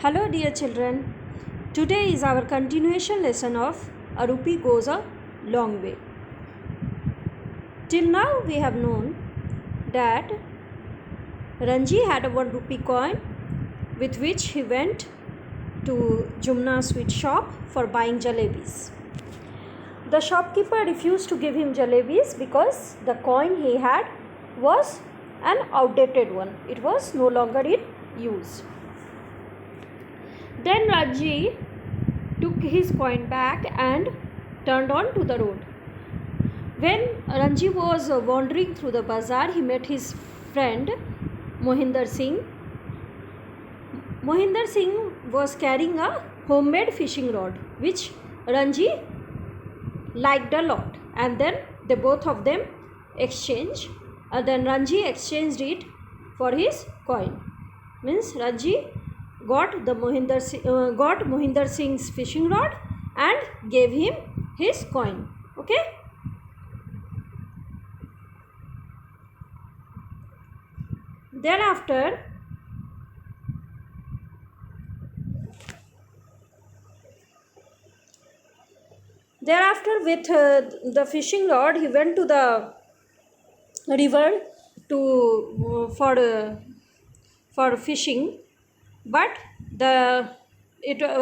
Hello dear children, today is our continuation lesson of A Rupee Goes a Long Way. Till now we have known that Ranji had a 1 rupee coin with which he went to Jumna sweet shop for buying jalebis. The shopkeeper refused to give him jalebis because the coin he had was an outdated one. It was no longer in use. Then Ranji took his coin back and turned on to the road. When Ranji was wandering through the bazaar, he met his friend Mohinder Singh. Mohinder Singh was carrying a homemade fishing rod which Ranji liked a lot, and then they both of them exchanged. Then Ranji exchanged it for his coin. Means Ranji got Mohinder Singh's fishing rod and gave him his coin. Okay. Thereafter with the fishing rod he went to the river to for fishing, but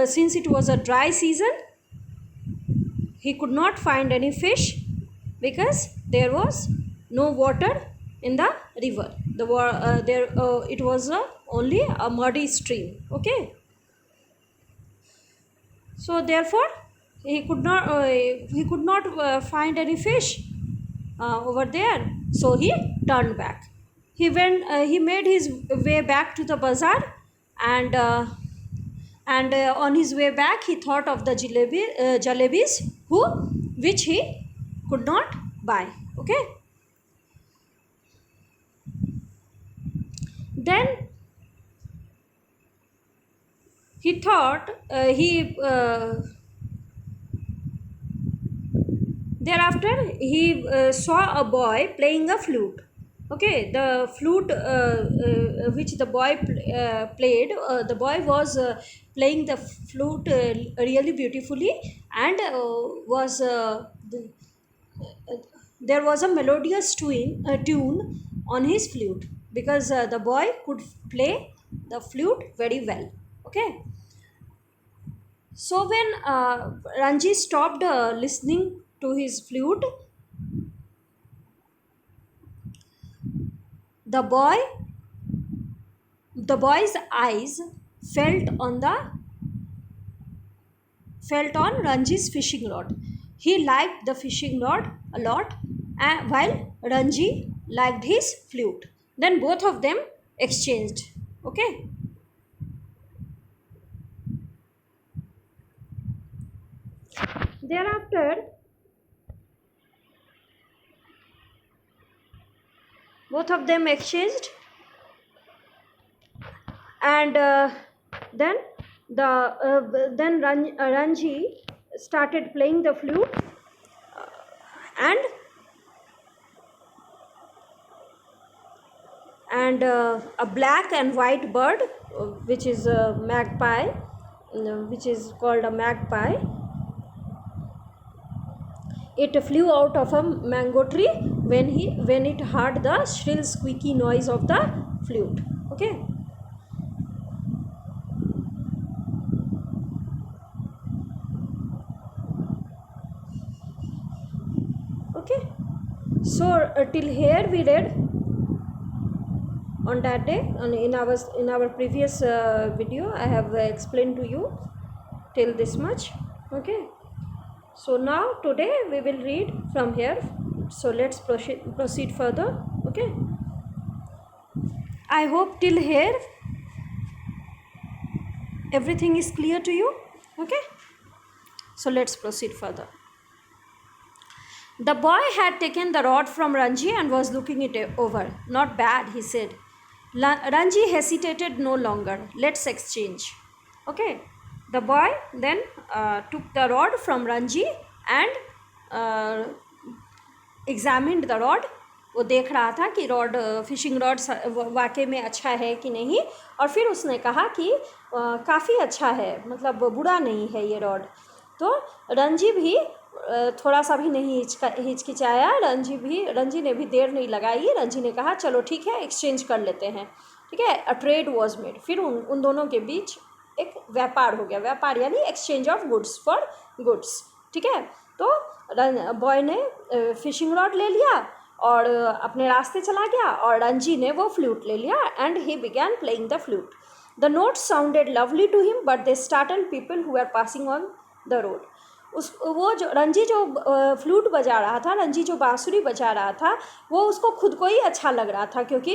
since it was a dry season, he could not find any fish because there was no water in the river. It was only a muddy stream. Okay. So therefore he could not find any fish over there. So he turned back. He made his way back to the bazaar, and on his way back he thought of the jalebis which he could not buy. Okay. Then he thought thereafter he saw a boy playing a flute. Okay, the flute which the boy played, the boy was playing the flute really beautifully, and there was a melodious tune on his flute, because the boy could play the flute very well. Okay. So when Ranji stopped listening to his flute, the boy's eyes felt on Ranji's fishing rod. He liked the fishing rod a lot, while Ranji liked his flute. Then both of them exchanged. Okay. Thereafter both of them exchanged, and then Ranji started playing the flute, and a black and white bird, which is a magpie, which is called a magpie, it flew out of a mango tree when it heard the shrill squeaky noise of the flute. Okay. Okay. So till here we read on that day. In our previous video I have explained to you till this much. Okay. So now today we will read from here. So let's proceed further. Okay. I hope till here everything is clear to you. Okay. So let's proceed further. The boy had taken the rod from Ranji and was looking it over. Not bad, he said. Ranji hesitated no longer. Let's exchange. Okay. The boy then took the rod from Ranji and examined the rod वो देख रहा था कि rod fishing rod वाकई में अच्छा है कि नहीं, और फिर उसने कहा कि काफ़ी अच्छा है, मतलब बुरा नहीं है ये रॉड। तो रंजी भी थोड़ा सा भी नहीं हिचकिचाया। रंजी ने भी देर नहीं लगाई। रंजी ने कहा चलो ठीक है, एक्सचेंज कर लेते हैं, ठीक है। अ ट्रेड वॉज मेड। फिर उन दोनों के बीच एक व्यापार हो गया। व्यापार यानी exchange of goods for goods, ठीक है। तो बॉय ने फिशिंग रॉड ले लिया और अपने रास्ते चला गया, और रंजी ने वो फ्लूट ले लिया and he began playing the flute. The notes sounded lovely to him but they startled people who are passing on the road. Ranji जो फ्लूट बजा रहा था, रंजी जो बांसुरी बजा रहा था, वो उसको खुद को ही अच्छा लग रहा था, क्योंकि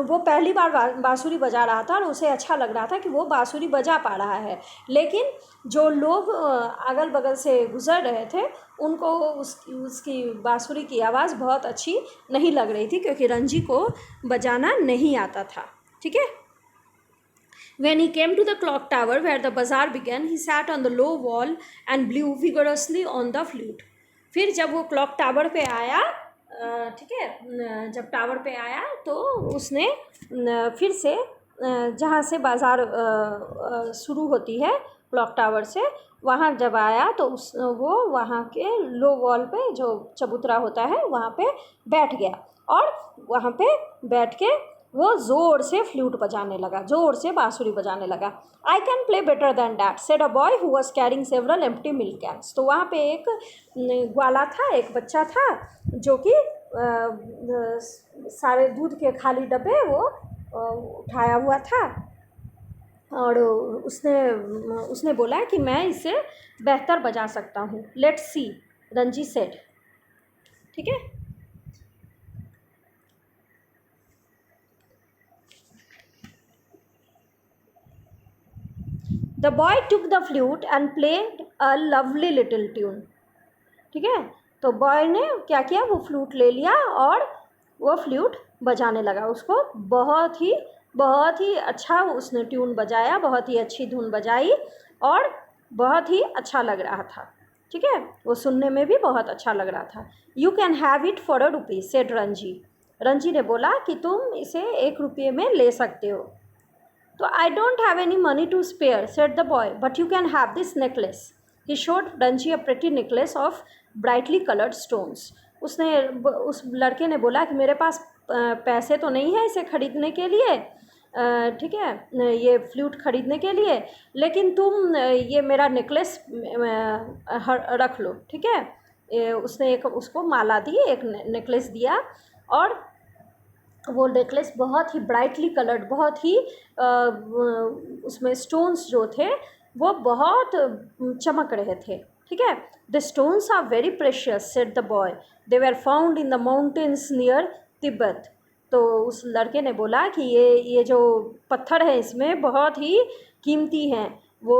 वो पहली बार बांसुरी बजा रहा था और उसे अच्छा लग रहा था कि वो बांसुरी बजा पा रहा है। लेकिन जो लोग अगल बगल से गुजर रहे थे, उनको उसकी बांसुरी की आवाज़ बहुत अच्छी नहीं लग रही थी, क्योंकि रंजी को बजाना नहीं आता था, ठीक है। When he came to the clock tower where the bazaar began, he sat on the low wall and blew vigorously on the flute. फिर जब वो क्लॉक टावर पे आया, ठीक है, जब टावर पे आया तो उसने फिर से जहाँ से बाज़ार शुरू होती है क्लॉक टावर से, वहाँ जब आया तो वो वहाँ के लो वॉल पे जो चबूतरा होता है वहाँ पे बैठ गया, और वहाँ पे बैठ के वो ज़ोर से फ्लूट बजाने लगा, ज़ोर से बांसुरी बजाने लगा। I can play better than that said a boy who was carrying several empty milk cans. तो वहाँ पे एक ग्वाला था, एक बच्चा था जो कि सारे दूध के खाली डब्बे वो उठाया हुआ था, और उसने बोला कि मैं इसे बेहतर बजा सकता हूँ। लेट्स सी, रंजी सेड, ठीक है। The boy took the flute and played a lovely little tune, ठीक है। तो बॉय ने क्या किया, वो फ्लूट ले लिया और वो फ्लूट बजाने लगा। उसको बहुत ही अच्छा उसने ट्यून बजाया, बहुत ही अच्छी धुन बजाई और बहुत ही अच्छा लग रहा था, ठीक है। वो सुनने में भी बहुत अच्छा लग रहा था। You can have it for a rupee said Ranji. Ranji ने बोला कि तुम इसे 1 रुपये में ले सकते हो। तो I don't have any money to spare said the boy, but you can have this necklace. He showed Ranji a pretty necklace of brightly coloured stones. उस लड़के ने बोला कि मेरे पास पैसे तो नहीं है इसे ख़रीदने के लिए, ठीक है, ये फ्लूट ख़रीदने के लिए, लेकिन तुम ये मेरा नेकलेस रख लो, ठीक है। उसने उसको माला दी, एक नेकलेस दिया, और वो नेकलेस बहुत ही ब्राइटली कलर्ड, बहुत ही उसमें स्टोन्स जो थे वो बहुत चमक रहे थे, ठीक है। The stones are very precious said the boy, they were found in the mountains near Tibet. तो उस लड़के ने बोला कि ये जो पत्थर है इसमें बहुत ही कीमती हैं, वो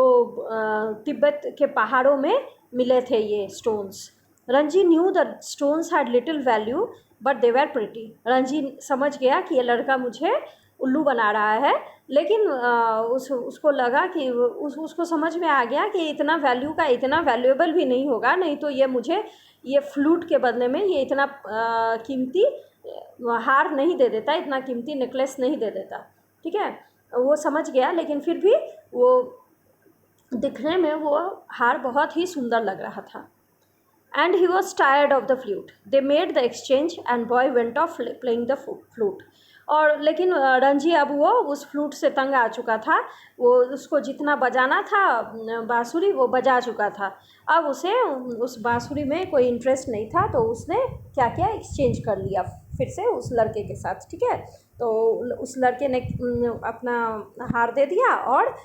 तिब्बत के पहाड़ों में मिले थे ये stones. Ranji new the stones had little value but they were pretty. Ranji समझ गया कि ये लड़का मुझे उल्लू बना रहा है, लेकिन उसको लगा कि उसको समझ में आ गया कि इतना वैल्यूएबल भी नहीं होगा, नहीं तो ये मुझे ये फ्लूट के बदले में ये इतना कीमती हार नहीं दे देता, इतना कीमती नेकलेस नहीं दे देता, ठीक है। वो समझ गया, लेकिन फिर भी वो दिखने में वो हार बहुत ही सुंदर लग रहा था। And he was tired of the flute. They made the exchange and boy went off playing the flute. और लेकिन रंजी अब वो उस फ्लूट से तंग आ चुका था, वो उसको जितना बजाना था बांसुरी वो बजा चुका था, अब उसे उस बांसुरी में कोई इंटरेस्ट नहीं था, तो उसने क्या किया, एक्सचेंज कर लिया फिर से उस लड़के के साथ, ठीक है। तो उस लड़के ने अपना हार दे दिया और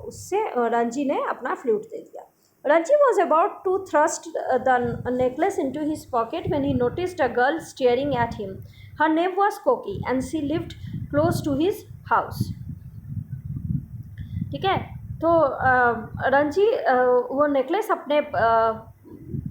उससे रंजी ने अपना फ्लूट दे दिया। Ranji was about to thrust the necklace into his pocket when he noticed a girl staring at him. Her name was Koki and she lived close to his house. ठीक है। तो रंजी वो नेकलेस अपने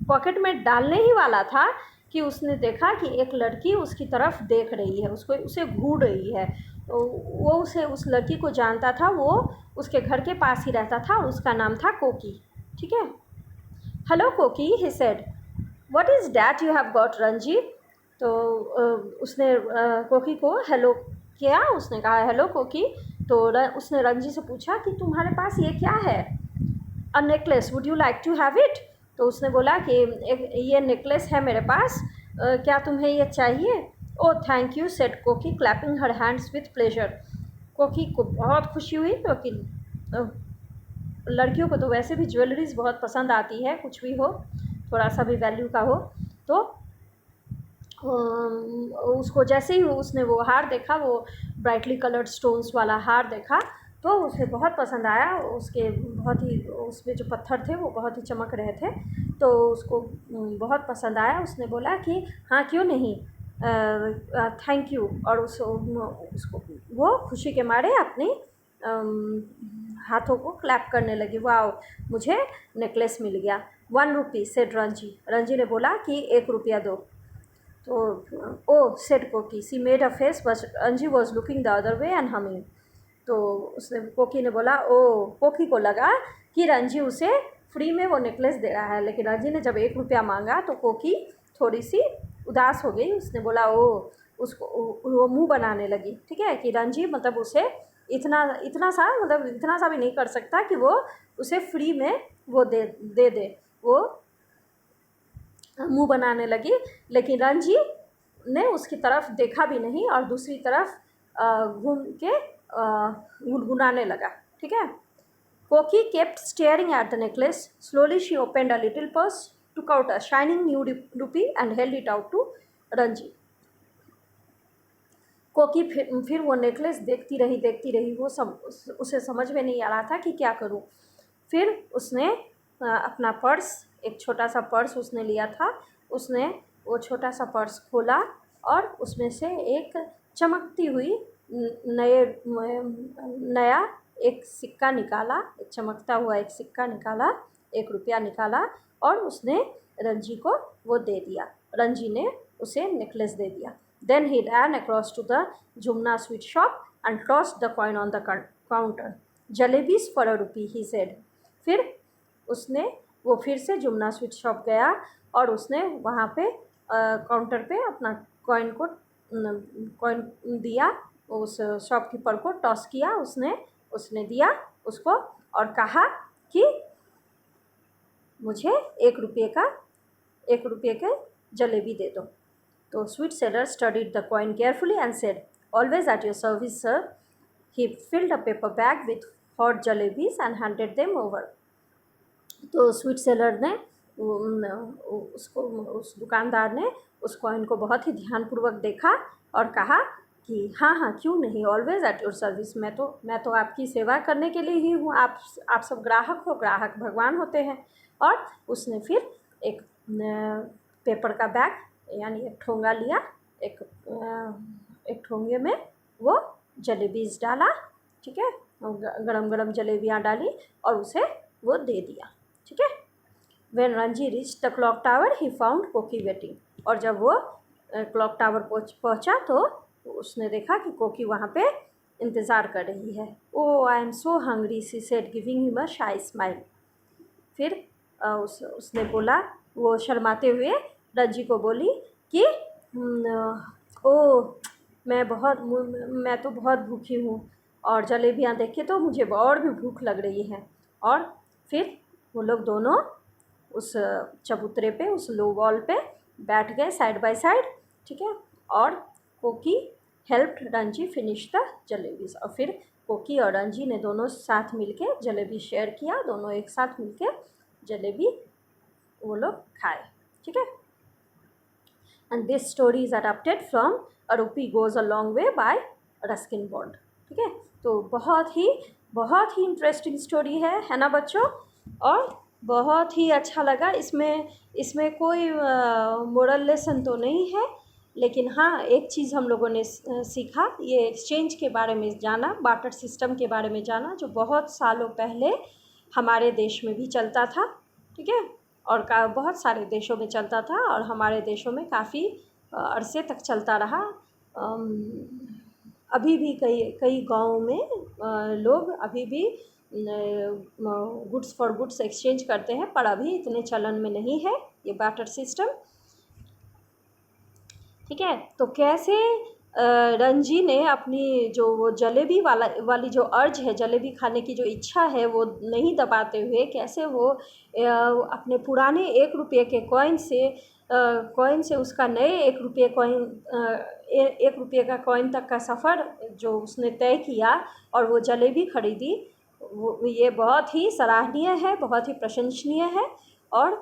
pocket में डालने ही वाला था कि उसने देखा कि एक लड़की उसकी तरफ देख रही है, उसे घूर रही है। तो वो उस लड़की को जानता था, वो उसके घर के पास ही रहता था और उसका नाम था कोकी, ठीक है। हेलो कोकी, he said, what is that you have got Ranji? तो उसने कोकी को हेलो किया, उसने कहा हेलो कोकी। तो उसने रंजी से पूछा कि तुम्हारे पास ये क्या है? A necklace, would you like to have it? तो उसने बोला कि ये नेकलेस है मेरे पास, क्या तुम्हें ये चाहिए? ओ थैंक यू, सेड कोकी clapping her hands with pleasure. कोकी को बहुत खुशी हुई, क्योंकि लड़कियों को तो वैसे भी ज्वेलरीज बहुत पसंद आती है, कुछ भी हो, थोड़ा सा भी वैल्यू का हो। तो उसको जैसे ही उसने वो हार देखा, वो ब्राइटली कलर्ड स्टोन्स वाला हार देखा, तो उसे बहुत पसंद आया। उसके बहुत ही, उसमें जो पत्थर थे वो बहुत ही चमक रहे थे, तो उसको बहुत पसंद आया। उसने बोला कि हाँ क्यों नहीं, थैंक यू। और उसको वो खुशी के मारे अपनी हाथों को क्लैप करने लगी। वाह, मुझे नेकलेस मिल गया। 1 रुपी, सेड रंजी। रंजी ने बोला कि 1 रुपया दो। तो ओ सेड कोकी, सी made a face but Ranji was looking the other way and humming. तो उसने, कोकी ने बोला, ओ कोकी को लगा कि रंजी उसे फ्री में वो नेकलेस दे रहा है, लेकिन रंजी ने जब 1 रुपया मांगा तो कोकी थोड़ी सी उदास हो गई। उसने बोला, ओ, उसको वो मुंह बनाने लगी, ठीक है, कि रंजी मतलब उसे इतना सा भी नहीं कर सकता कि वो उसे फ्री में वो दे। वो मुंह बनाने लगी, लेकिन रंजी ने उसकी तरफ देखा भी नहीं और दूसरी तरफ घूम के गुनगुनाने लगा, ठीक है। कोकी kept staring at the necklace. Slowly she opened a little purse, took out a shining new rupee and held it out to Ranji. कोकी फिर वो नेकलेस देखती रही। वो उसे समझ में नहीं आ रहा था कि क्या करूं। फिर उसने अपना पर्स, एक छोटा सा पर्स उसने लिया था, उसने वो छोटा सा पर्स खोला और उसमें से एक चमकती हुई नया एक सिक्का निकाला, एक चमकता हुआ एक सिक्का निकाला, 1 रुपया निकाला और उसने रंजी को वो दे दिया। रंजी ने उसे नेकलेस दे दिया। Then he ran across to the Jumna sweet shop and tossed the coin on the counter. Jalebis for a rupee, he said. फिर उसने वो फिर से जुमना स्वीट शॉप गया और उसने वहाँ पे काउंटर पे अपना कॉइन दिया, उस शॉपकीपर को टॉस किया, उसने दिया उसको और कहा कि मुझे 1 रुपये के जलेबी दे दो। तो sweet seller studied the coin carefully and said, always at your service sir. He filled a paper bag with hot jalebis and handed them over. तो स्वीट सेलर ने उस दुकानदार ने उस कॉइन को बहुत ही ध्यानपूर्वक देखा और कहा कि हाँ क्यों नहीं, ऑलवेज एट योर सर्विस। मैं तो आपकी सेवा करने के लिए ही हूँ। आप सब ग्राहक हो, ग्राहक भगवान होते हैं। और उसने फिर एक पेपर का बैग, यानी एक ठोंगा लिया, एक ठोंगे में वो जलेबीज डाला, ठीक है, गरम जलेबियाँ डाली और उसे वो दे दिया, ठीक है। When Ranji reached the clock tower, he found कोकी waiting. और जब वो क्लॉक टावर पहुँचा तो उसने देखा कि कोकी वहाँ पे इंतज़ार कर रही है। Oh I am so hungry, she said giving him a shy smile. फिर उसने बोला, वो शर्माते हुए रंजी को बोली कि ओ मैं तो बहुत भूखी हूँ और जलेबियाँ देख के तो मुझे और भी भूख लग रही है। और फिर वो लोग दोनों उस चबूतरे पे, उस लो वॉल पे बैठ गए साइड बाय साइड, ठीक है। और कोकी helped Ranji finish the jalebis. और फिर कोकी और रंजी ने दोनों साथ मिलके जलेबी शेयर किया, दोनों एक साथ मिलके जलेबी वो लोग खाए, ठीक है। And this story is adapted from a rupee goes a long way by Ruskin Bond, ठीक है। तो बहुत ही इंटरेस्टिंग स्टोरी है ना बच्चों, और बहुत ही अच्छा लगा। इसमें कोई मोरल लेसन तो नहीं है, लेकिन हाँ एक चीज़ हम लोगों ने सीखा, ये एक्सचेंज के बारे में जाना, बार्टर सिस्टम के बारे में जाना, जो बहुत सालों पहले हमारे देश में भी चलता था, ठीक है, और बहुत सारे देशों में चलता था और हमारे देशों में काफ़ी अरसे तक चलता रहा। अभी भी कई गाँव में लोग अभी भी गुड्स फॉर गुड्स एक्सचेंज करते हैं, पर अभी इतने चलन में नहीं है, ये बाटर सिस्टम। ठीक है, तो कैसे रंजी ने अपनी जो वो जलेबी वाली जो अर्ज है, जलेबी खाने की जो इच्छा है, वो नहीं दबाते हुए कैसे वो अपने पुराने 1 रुपये के कॉइन से उसका नए 1 रुपये कॉइन 1 रुपये का कॉइन तक का सफ़र जो उसने तय किया और वो जलेबी खरीदी, वो ये बहुत ही सराहनीय है, बहुत ही प्रशंसनीय है। और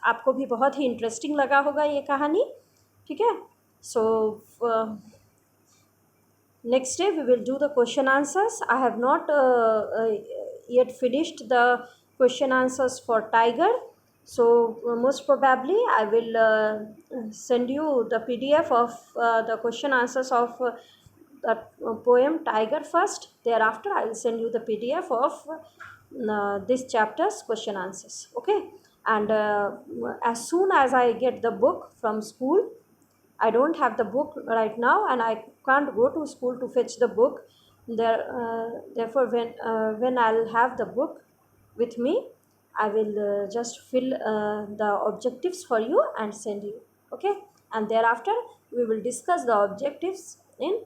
आपको भी बहुत ही इंटरेस्टिंग लगा होगा ये कहानी। ठीक है, सो next day we will do the question answers. I have not yet finished the question answers for tiger, so most probably I will send you the PDF of the question answers of the poem tiger first. Thereafter I will send you the PDF of this chapter's question answers. Okay, and as soon as I get the book from school, I don't have the book right now and I can't go to school to fetch the book. Therefore, when I'll have the book with me, I will just fill the objectives for you and send you. Okay, and thereafter we will discuss the objectives in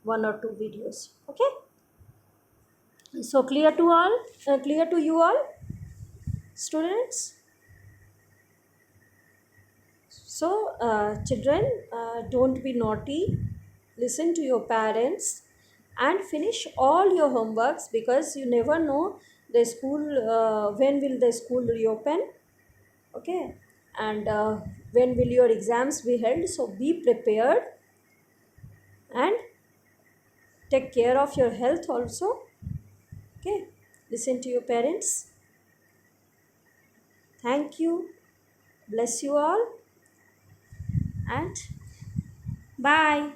1 or 2 videos. Okay, so clear to you all, students? So, children, don't be naughty. Listen to your parents and finish all your homeworks, because you never know the school when will the school reopen. Okay, and when will your exams be held? So be prepared and take care of your health also. Okay, listen to your parents. Thank you. Bless you all and bye.